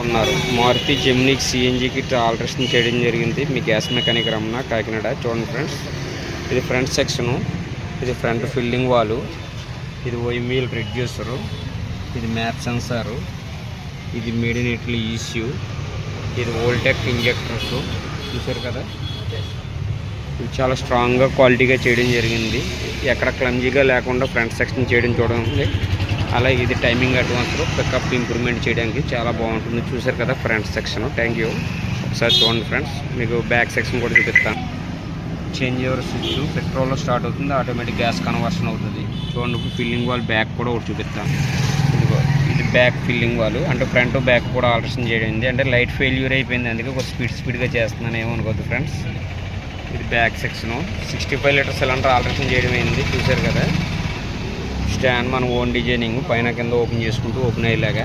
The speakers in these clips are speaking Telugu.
ఉన్నారు. మారుతి జెమినీ సిఎన్జికి ఆల్టరేషన్ చేయడం జరిగింది. మీ గ్యాస్ మెకానిక్ రమణ, కాకినాడ. చూడండి ఫ్రెండ్స్, ఇది ఫ్రంట్ సెక్షను, ఇది ఫ్రంట్ ఫిల్లింగ్ వాలు, ఇది ఓఎంఈఎల్ రెడ్యూసరు, ఇది మ్యాప్ సెన్సారు, ఇది మేడ్ ఇన్ ఇటలీ ఈస్యూ, ఇది వోల్టెక్ ఇంజెక్టర్స్. చూసారు కదా, ఇది చాలా స్ట్రాంగ్గా క్వాలిటీగా చేయడం జరిగింది. ఎక్కడ క్లమ్జీగా లేకుండా ఫ్రంట్ సెక్షన్ చేయడం చూడండి. అలాగే ఇది టైమింగ్ అడ్వాన్స్లో పికప్ ఇంప్రూవ్మెంట్ చేయడానికి చాలా బాగుంటుంది. చూసారు కదా ఫ్రంట్ సెక్షన్. Thank you. ఒకసారి చూడండి ఫ్రెండ్స్, మీకు బ్యాక్ సెక్షన్ కూడా చూపిస్తాను. చేంజ్ ఓవర్ స్విచ్ పెట్రోల్లో స్టార్ట్ అవుతుంది, ఆటోమేటిక్ గ్యాస్ కన్వర్షన్ అవుతుంది. చూడండి, ఫిల్లింగ్ వాల్ బ్యాక్ కూడా ఒకటి చూపిస్తాను. ఇదిగో ఇది బ్యాక్ ఫిల్లింగ్ వాల్, అంటే ఫ్రంట్ బ్యాక్ కూడా ఆల్టరేషన్ చేయడం. అంటే లైట్ ఫెయిల్యూర్ అయిపోయింది, అందుకే ఒక స్పీడ్గా చేస్తున్నాను, ఏమనుకోద్దు ఫ్రెండ్స్. ఇది back section, 65 litre cylinder alteration చేయడం అయింది. చూసారు కదా, స్టాండ్ మన ఓన్ డిజైనింగ్, పైన కింద ఓపెన్ చేసుకుంటూ ఓపెన్ అయ్యేలాగా.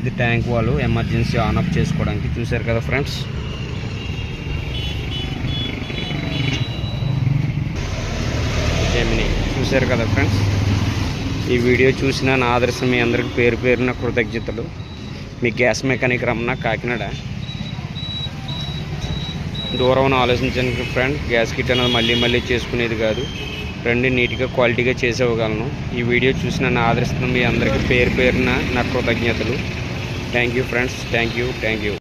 ఇది tank wall, emergency on off చేసుకోవడానికి. చూసారు కదా ఫ్రెండ్స్. జెమినీ చూసారు కదా ఫ్రెండ్స్. ఈ వీడియో చూసిన నా ఆదర్శం మీ అందరికి పేరు పేరున కృతజ్ఞతలు. మీ గ్యాస్ మెకానిక్ రమణ, కాకినాడ. దూరం ఆలోచించండి ఫ్రెండ్, గ్యాస్ కిట్ అనేది మళ్ళీ చేసుకునేది కాదు. రండి, నీట్గా క్వాలిటీగా చేసేవగలను. ఈ వీడియో చూసిన నా ఆదర్శం మీ అందరికీ పేరు పేరున నా కృతజ్ఞతలు. Thank you friends, thank you.